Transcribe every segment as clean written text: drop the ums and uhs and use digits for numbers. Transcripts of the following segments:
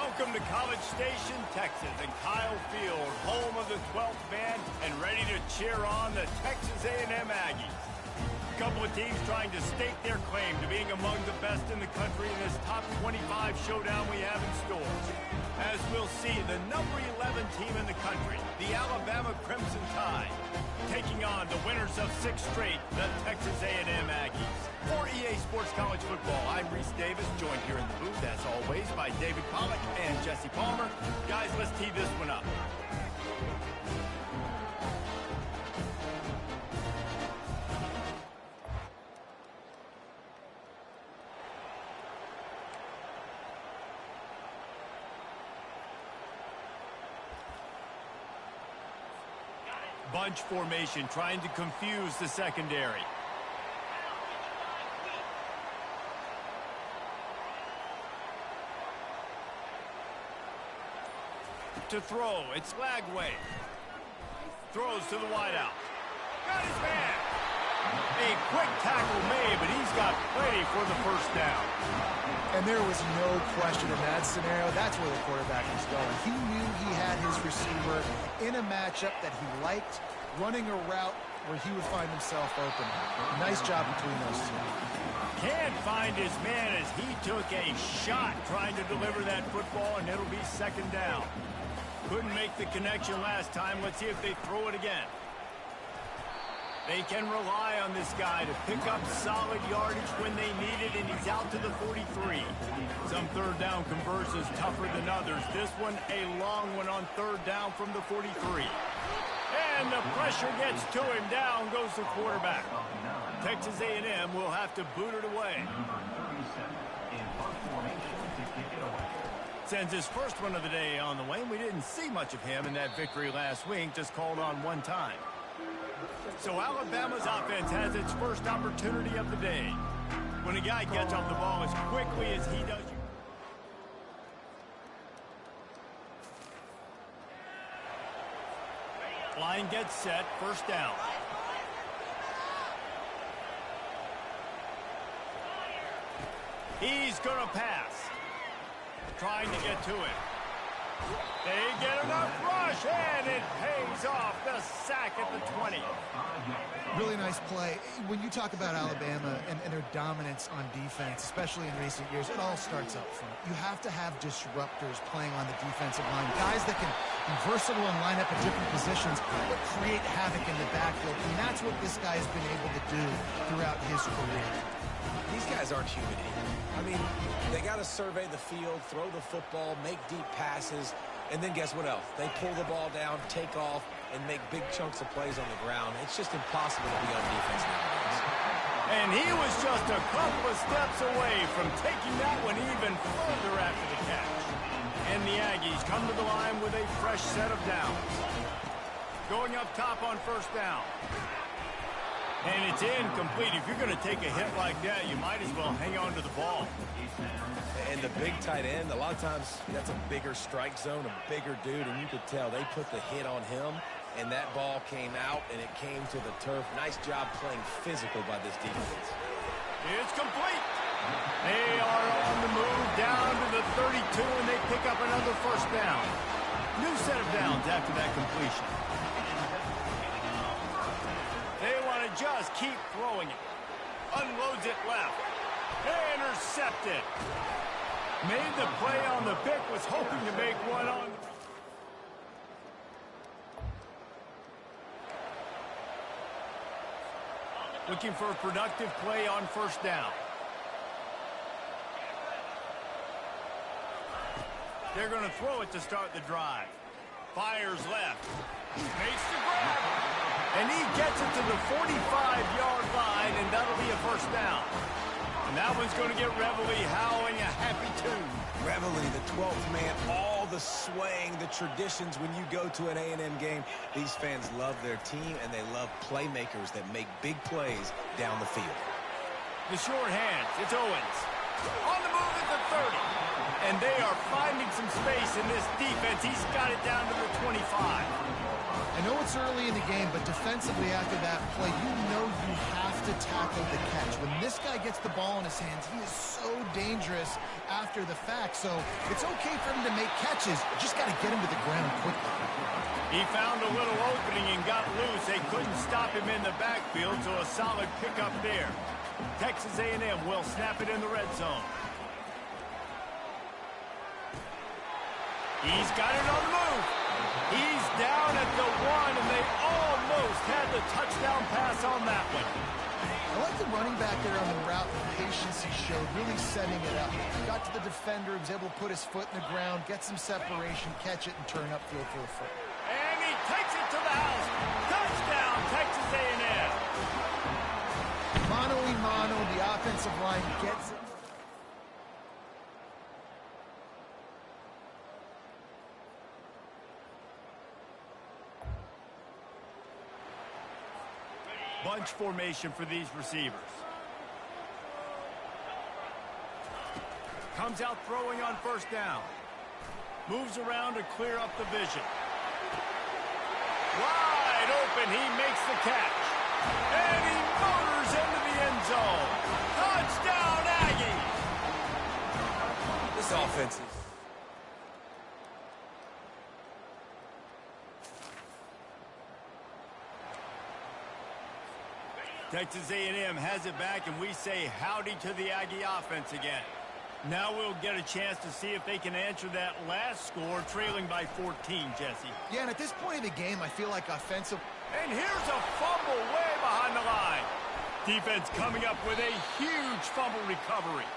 Welcome to College Station, Texas, and Kyle Field, home of the 12th man, and ready to cheer on the Texas A&M Aggies. A couple of teams trying to stake their claim to being among the best in the country in this top 25 showdown we have in store. As we'll see, the number 11 team in the country, the Alabama Crimson Tide, taking on the winners of 6 straight, the Texas A&M Aggies. For EA Sports College Football, I'm Reese Davis, joined here in the booth, as always, by David Pollack and Jesse Palmer. Guys, let's tee this one up. Bunch formation, trying to confuse the secondary. To throw, it's Lagway. Throws to the wideout. Got his man. A quick tackle made, but he's got plenty for the first down. And there was no question in that scenario. That's where the quarterback was going. He knew he had his receiver in a matchup that he liked, running a route where he would find himself open. Nice job between those two. Can't find his man as he took a shot trying to deliver that football, and it'll be second down. Couldn't make the connection last time. Let's see if they throw it again. They can rely on this guy to pick up solid yardage when they need it, and he's out to the 43. Some third down conversions tougher than others. This one, a long one on third down from the 43. And the pressure gets to him. Down goes the quarterback. Texas A&M will have to boot it away. Sends his first one of the day on the way. We didn't see much of him in that victory last week, just called on one time. So Alabama's offense has its first opportunity of the day. When a guy gets off the ball as quickly as he does. Line gets set, first down. He's going to pass. Trying to get to it. They get enough rush, and it pays off. The sack at the 20. Really nice play. When you talk about Alabama and their dominance on defense, especially in recent years, it all starts up front. You have to have disruptors playing on the defensive line, guys that can be versatile and line up at different positions, but create havoc in the backfield. And that's what this guy has been able to do throughout his career. These guys aren't human anymore. I mean, they got to survey the field, throw the football, make deep passes, and then guess what else? They pull the ball down, take off, and make big chunks of plays on the ground. It's just impossible to be on defense nowadays. And he was just a couple of steps away from taking that one even further after the catch. And the Aggies come to the line with a fresh set of downs. Going up top on first down. And it's incomplete. If you're going to take a hit like that, you might as well hang on to the ball. And the big tight end, a lot of times that's a bigger strike zone, a bigger dude, and you could tell they put the hit on him, and that ball came out, and it came to the turf. Nice job playing physical by this defense. It's complete. They are on the move down to the 32, and they pick up another first down. New set of downs after that completion. They want to just keep throwing it. Unloads it left. Intercepted. Made the play on the pick, was hoping to make one on. Looking for a productive play on first down. They're going to throw it to start the drive. Fires left. Makes the grab. And he gets it to the 45-yard line, and that'll be a first down. And that one's going to get Reveille howling a happy tune. Reveille, the 12th man, all the swaying, the traditions when you go to an A&M game. These fans love their team, and they love playmakers that make big plays down the field. The short hands, it's Owens. On the move at the 30. And they are finding some space in this defense. He's got it down to the 25. I know it's early in the game, but defensively after that play, you know you have to tackle the catch. When this guy gets the ball in his hands, he is so dangerous after the fact. So it's okay for him to make catches. You just got to get him to the ground quickly. He found a little opening and got loose. They couldn't stop him in the backfield, so a solid pickup there. Texas A&M will snap it in the red zone. He's got it on the move. He's down at the 1, and they almost had the touchdown pass on that one. I like the running back there on the route, the patience he showed, really setting it up. Got to the defender, was able to put his foot in the ground, get some separation, catch it, and turn upfield for a foot. And he takes it to the house. Touchdown, Texas A&M. Mano-a-mano, the offensive line gets it. Bunch formation for these receivers. Comes out throwing on first down. Moves around to clear up the vision. Wide open, he makes the catch. And he motors into the end zone. Touchdown, Aggies! This offense is... Texas A&M has it back, and we say howdy to the Aggie offense again. Now we'll get a chance to see if they can answer that last score, trailing by 14, Jesse. Yeah, and at this point in the game, I feel like offensive... And here's a fumble way behind the line. Defense coming up with a huge fumble recovery.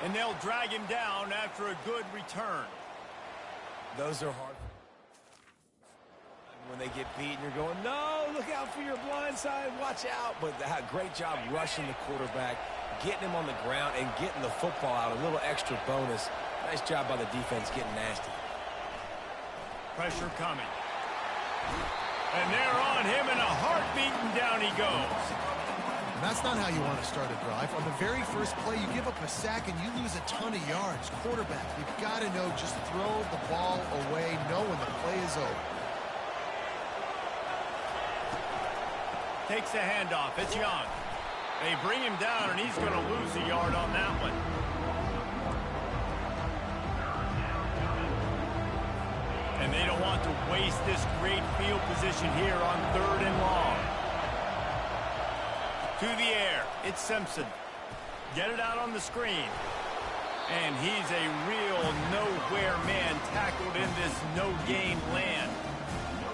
And they'll drag him down after a good return. Those are hard. When they get beat, you're going, no, look out for your blind side, watch out. But great job rushing the quarterback, getting him on the ground, and getting the football out. A little extra bonus. Nice job by the defense getting nasty. Pressure coming. And they're on him in a heartbeat, and down he goes. And that's not how you want to start a drive. On the very first play, you give up a sack and you lose a ton of yards. Quarterback, you've got to know, just throw the ball away, know when the play is over. Takes the handoff. It's Young. They bring him down, and he's going to lose a yard on that one. And they don't want to waste this great field position here on 3rd and long. To the air. It's Simpson. Get it out on the screen. And he's a real nowhere man tackled in this no-gain land.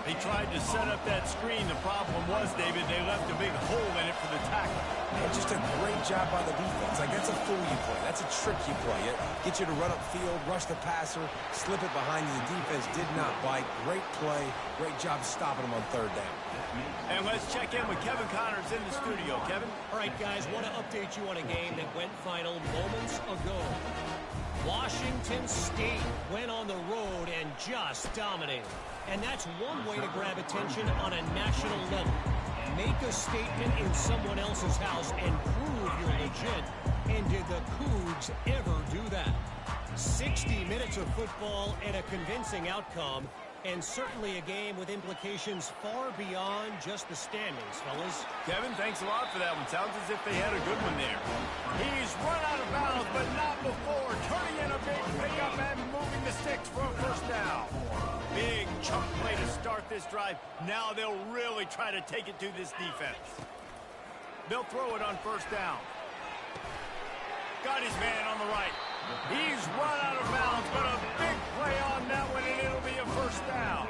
They tried to set up that screen. The problem was, David, they left a big hole in it for the tackle. And just a great job by the defense. Like, that's a fool you play. That's a trick you play. It gets you to run upfield, rush the passer, slip it behind you. The defense did not bite. Great play. Great job stopping them on 3rd down. And let's check in with Kevin Connors in the studio. Kevin? All right, guys, want to update you on a game that went final moments ago. Washington State went on the road and just dominated. And that's one way to grab attention on a national level. Make a statement in someone else's house and prove you're legit. And did the Cougs ever do that? 60 minutes of football and a convincing outcome. And certainly a game with implications far beyond just the standings, fellas. Kevin, thanks a lot for that one. Sounds as if they had a good one there. He's run out of bounds, but not before. Turning in a big pickup and moving the sticks for a first down. Big chunk play to start this drive. Now they'll really try to take it to this defense. They'll throw it on first down. Got his man on the right. He's run out of bounds, but a big play on that one, and it'll be a first down.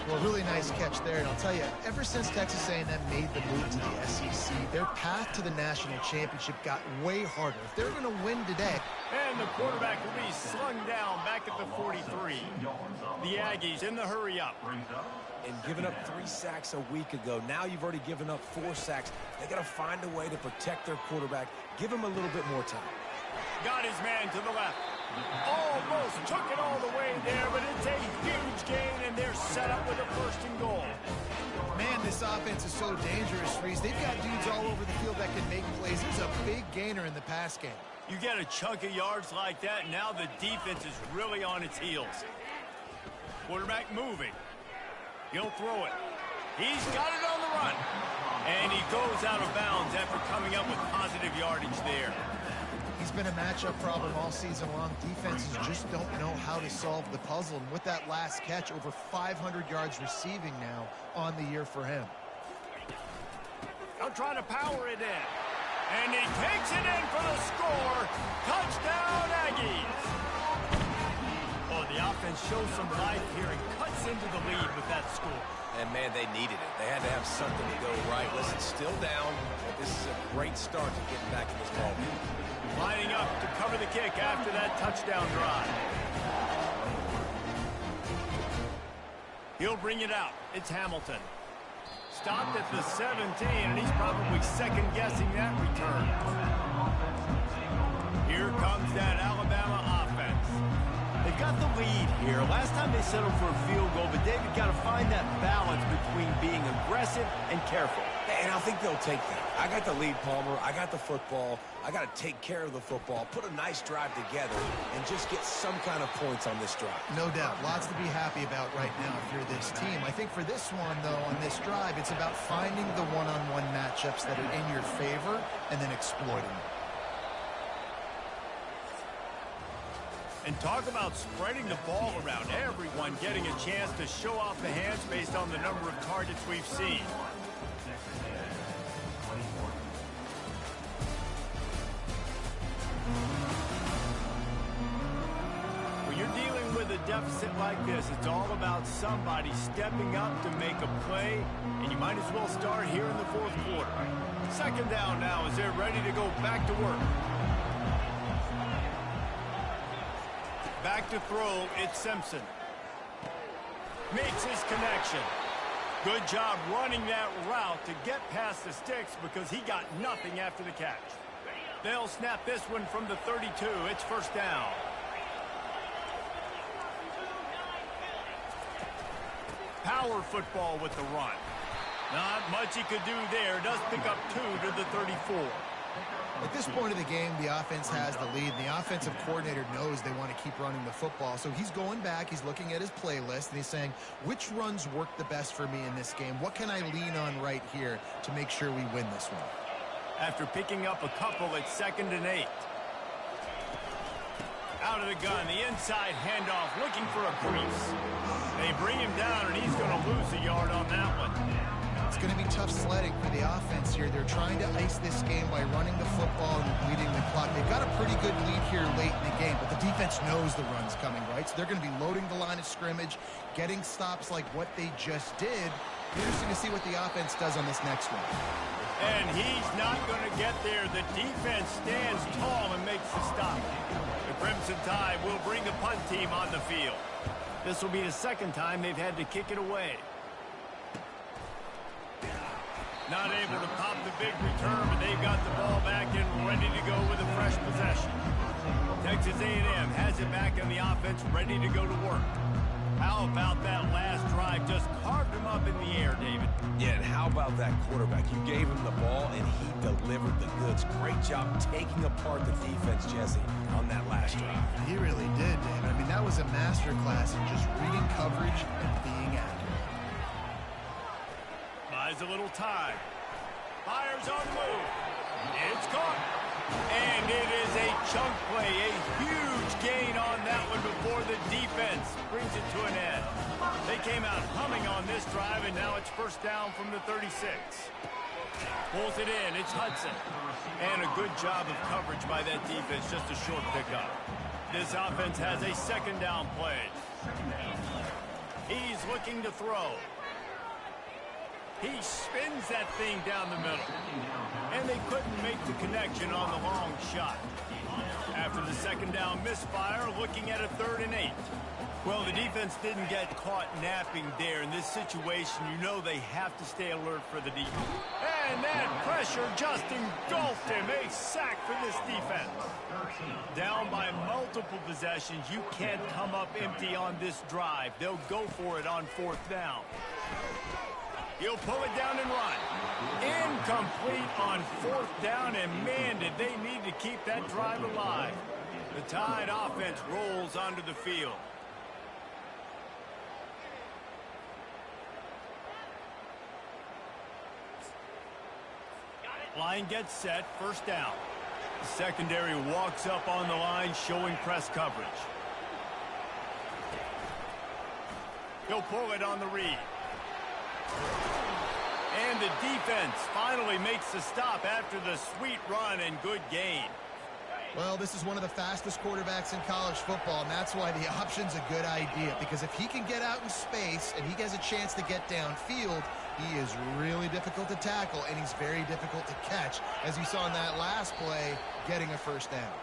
Well, really nice catch there, and I'll tell you, ever since Texas A&M made the move to the SEC, their path to the national championship got way harder. If they're going to win today... And the quarterback will be slung down back at the 43. The Aggies in the hurry-up. And giving up 3 sacks a week ago. Now you've already given up 4 sacks. They got to find a way to protect their quarterback. Give him a little bit more time. Got his man to the left. Almost took it all the way there, but it's a huge gain, and they're set up with a 1st and goal. Man, this offense is so dangerous, Reese. They've got dudes all over the field that can make plays. There's a big gainer in the pass game. You get a chunk of yards like that, now the defense is really on its heels. Quarterback moving. He'll throw it. He's got it on the run. And he goes out of bounds after coming up with positive yardage there. He's been a matchup problem all season long. Defenses just don't know how to solve the puzzle. And with that last catch, over 500 yards receiving now on the year for him. They'll try to power it in. And he takes it in for the score. Touchdown, Aggies. Oh, the offense shows some life here and cuts into the lead with that score. And, man, they needed it. They had to have something to go right. Listen, still down. This is a great start to getting back in this ballgame. Lining up to cover the kick after that touchdown drive. He'll bring it out. It's Hamilton. Stopped at the 17, and he's probably second-guessing that return. Here comes that Alabama offense. They've got the lead here. Last time they settled for a field goal, but David got to find that balance between being aggressive and careful. And I think they'll take that. I got the lead, Palmer. I got the football. I got to take care of the football, put a nice drive together, and just get some kind of points on this drive. No doubt. Lots to be happy about right now if you're this team. I think for this one, though, on this drive, it's about finding the one-on-one matchups that are in your favor and then exploiting them. And talk about spreading the ball around. Everyone getting a chance to show off the hands based on the number of targets we've seen. When you're dealing with a deficit like this, it's all about somebody stepping up to make a play, and you might as well start here in the fourth quarter. Second down now as they're ready to go back to work. Back to throw, it's Simpson. Makes his connection. Good job running that route to get past the sticks because he got nothing after the catch. They'll snap this one from the 32. It's first down. Power football with the run. Not much he could do there. Does pick up 2 to the 34. At this point of the game, the offense has the lead. And the offensive coordinator knows they want to keep running the football. So he's going back, he's looking at his playlist, and he's saying, which runs work the best for me in this game? What can I lean on right here to make sure we win this one? After picking up a couple, it's 2nd and 8. Out of the gun, the inside handoff, looking for a crease. They bring him down, and he's going to lose a yard on that one. It's going to be tough sledding for the offense here. They're trying to ice this game by running the football and bleeding the clock. They've got a pretty good lead here late in the game, but the defense knows the run's coming, right? So they're going to be loading the line of scrimmage, getting stops like what they just did. Interesting to see what the offense does on this next one. And he's not going to get there. The defense stands tall and makes the stop. The Crimson Tide will bring the punt team on the field. This will be the second time they've had to kick it away. Not able to pop the big return, but they've got the ball back and ready to go with a fresh possession. Texas A&M has it back on the offense, ready to go to work. How about that last drive? Just carved him up in the air, David. Yeah, and how about that quarterback? You gave him the ball, and he delivered the goods. Great job taking apart the defense, Jesse, on that last drive. He really did, David. I mean, that was a masterclass in just reading coverage and being accurate. Buys a little time. Fires on the move. It's caught. And it is a chunk play. A huge gain on that one before the defense brings it to an end. They came out humming on this drive, and now it's first down from the 36. Pulls it in. It's Hudson. And a good job of coverage by that defense. Just a short pickup. This offense has a second down play. He's looking to throw. He spins that thing down the middle. And they couldn't make the connection on the long shot. After the second down misfire, looking at a 3rd and 8. Well, the defense didn't get caught napping there. In this situation, you know they have to stay alert for the defense. And that pressure just engulfed him. A sack for this defense. Down by multiple possessions, you can't come up empty on this drive. They'll go for it on 4th down. He'll pull it down and run. Incomplete on 4th down, and man, did they need to keep that drive alive. The Tide offense rolls onto the field. Line gets set, 1st down. The secondary walks up on the line, showing press coverage. He'll pull it on the read. And the defense finally makes the stop after the sweet run and good gain. Well, this is one of the fastest quarterbacks in college football, and that's why the option's a good idea. Because if he can get out in space and he has a chance to get downfield, he is really difficult to tackle, and he's very difficult to catch. As you saw in that last play, getting a 1st down.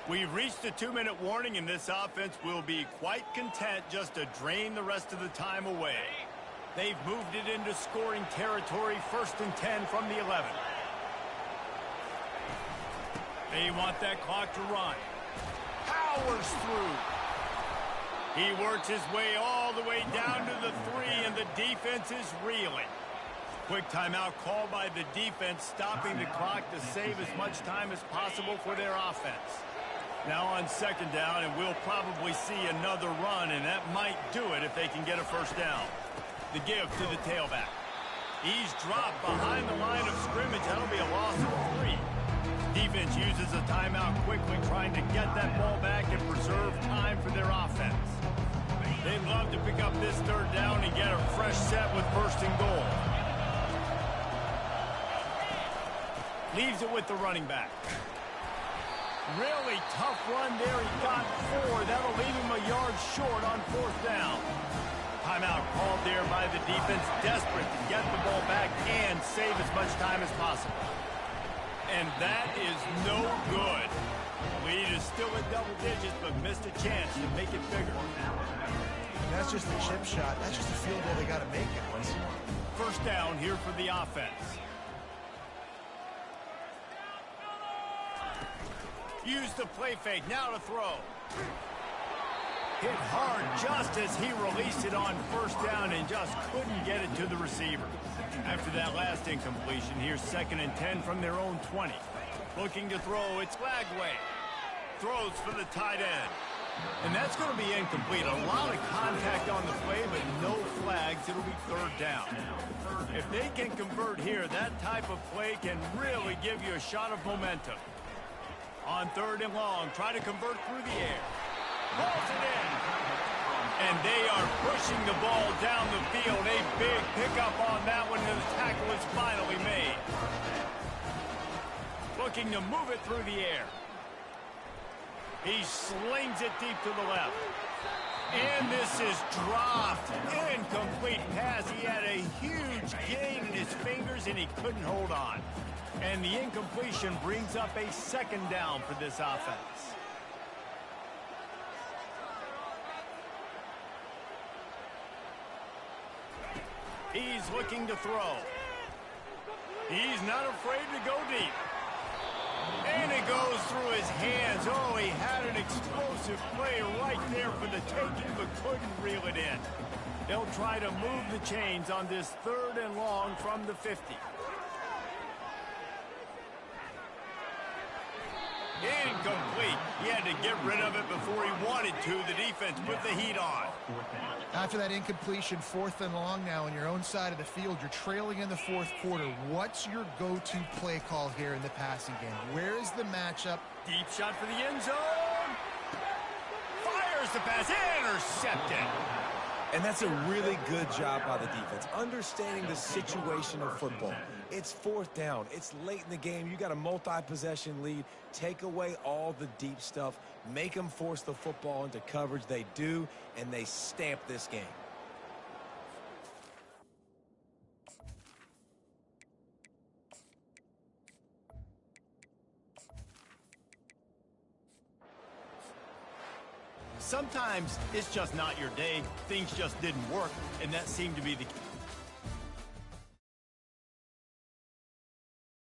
We've reached the 2-minute warning, and this offense will be quite content just to drain the rest of the time away. They've moved it into scoring territory, 1st and 10 from the 11. They want that clock to run. Powers through. He works his way all the way down to the 3, and the defense is reeling. Quick timeout called by the defense, stopping the clock to save as much time as possible for their offense. Now on 2nd down, and we'll probably see another run, and that might do it if they can get a 1st down. The give to the tailback. He's dropped behind the line of scrimmage. That'll be a loss of 3. Defense uses a timeout quickly, trying to get that ball back and preserve time for their offense. They'd love to pick up this 3rd down and get a fresh set with 1st and goal. Leaves it with the running back. Really tough run there. He got 4. That'll leave him a yard short on 4th down. Timeout called there by the defense, desperate to get the ball back and save as much time as possible. And that is no good. Lead is still at double digits, but missed a chance to make it bigger. And that's just a chip shot. That's just a field goal they got to make, guys. 1st down here for the offense. Use the play fake, now to throw. Hit hard just as he released it on 1st down and just couldn't get it to the receiver. After that last incompletion, here's 2nd and 10 from their own 20. Looking to throw, it's Lagway. Throws for the tight end. And that's going to be incomplete. A lot of contact on the play, but no flags. It'll be 3rd down. If they can convert here, that type of play can really give you a shot of momentum. On 3rd and long, try to convert through the air. Pulls it in. And they are pushing the ball down the field. A big pickup on that one, and the tackle is finally made. Looking to move it through the air. He slings it deep to the left. And this is dropped. Incomplete pass. He had a huge gain in his fingers, and he couldn't hold on. And the incompletion brings up a 2nd down for this offense. He's looking to throw. He's not afraid to go deep. And it goes through his hands. Oh, he had an explosive play right there for the taking, but couldn't reel it in. They'll try to move the chains on this 3rd and long from the 50. Incomplete. He had to get rid of it before he wanted to. The defense put the heat on. After that incompletion, 4th and long now on your own side of the field, you're trailing in the 4th quarter. What's your go-to play call here in the passing game? Where is the matchup? Deep shot for the end zone. Fires the pass. Intercepted. And that's a really good job by the defense, understanding the situation of football. It's 4th down. It's late in the game. You got a multi-possession lead. Take away all the deep stuff. Make them force the football into coverage. They do, and they stamp this game. Sometimes it's just not your day. Things just didn't work, and that seemed to be the case.